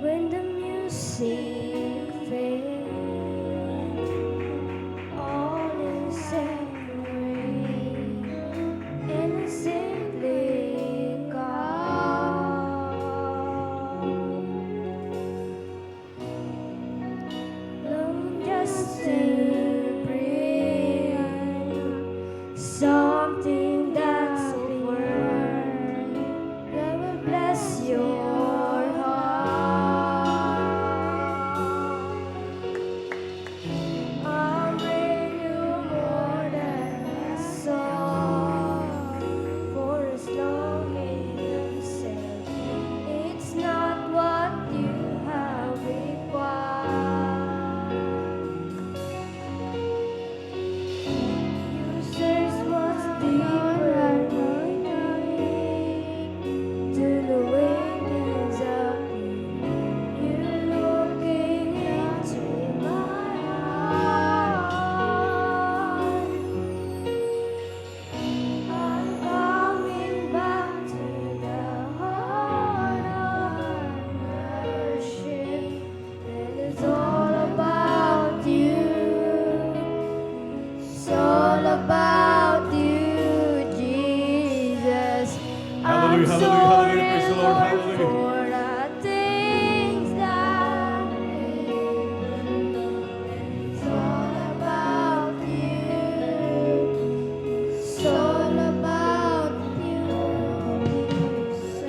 When the music fades, all is separate, and I simply call. Love just to breathe, something that's a word that will bless your heart. I'll bring you more than a song, for as long as you say it's not what you have required. You search what's deeper underneath to the wings of you looking into my heart. I'm coming back to the heart of worship, and it's all about you. It's all about you, Jesus. Hallelujah, I'm hallelujah, sorry, hallelujah. Praise the Lord, Lord, hallelujah. for the things that it's all about you. It's all about you, Jesus.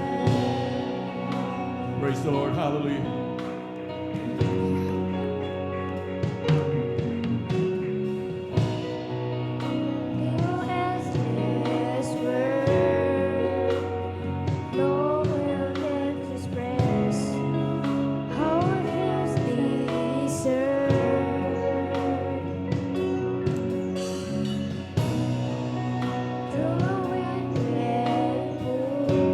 Praise the Lord, hallelujah. You as this word, no will can't express how it feels deserved. Through a wind mood,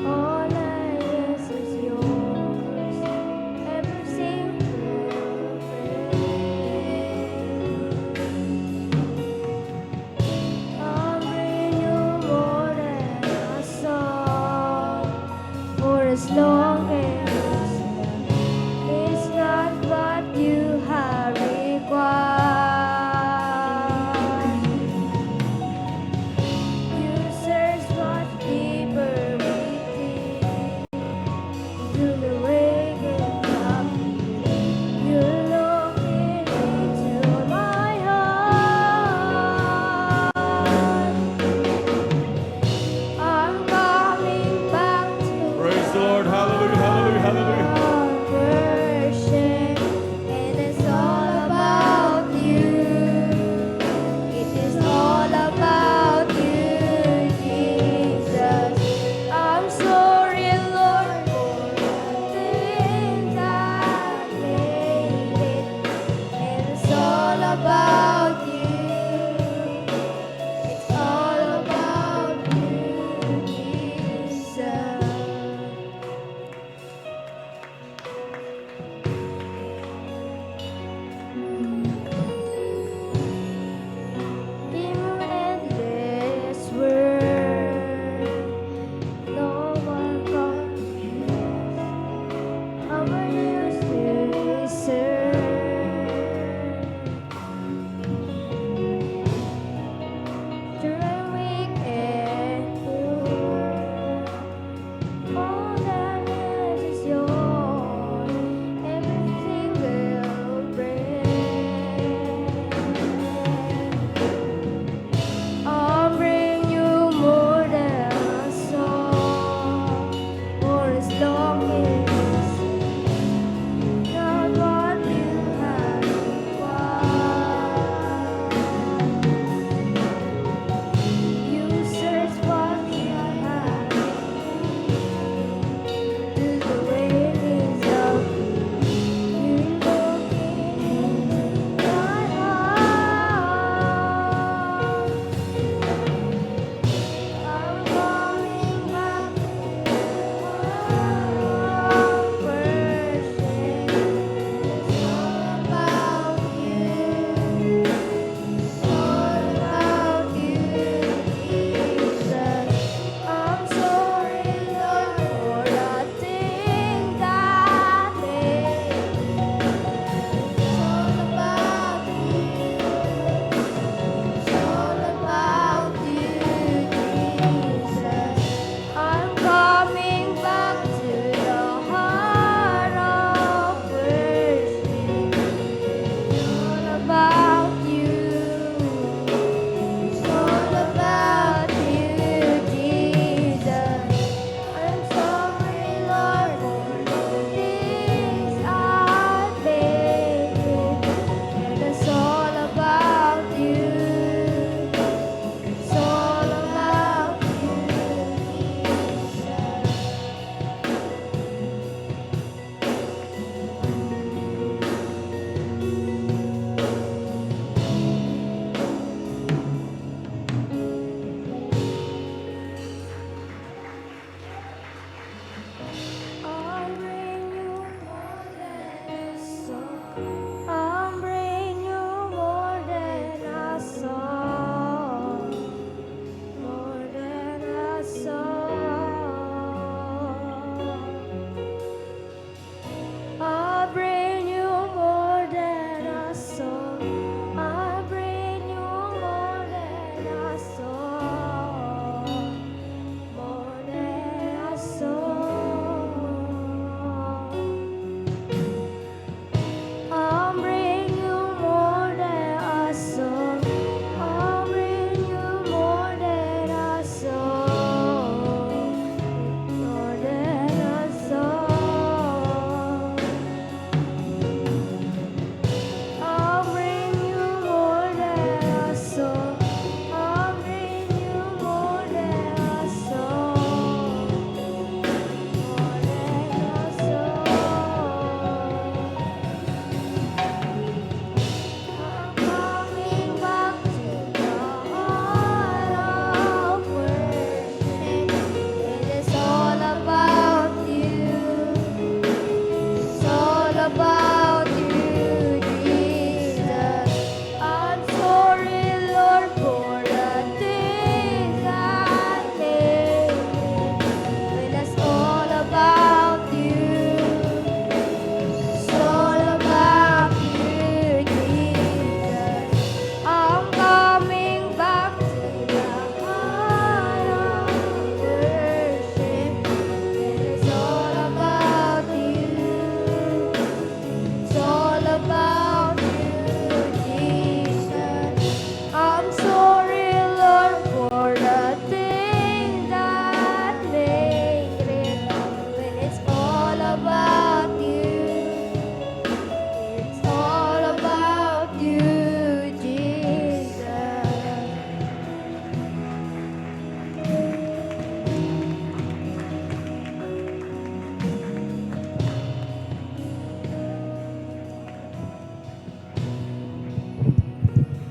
all I is yours. Everything perfect. I'll bring you more than a song, for as long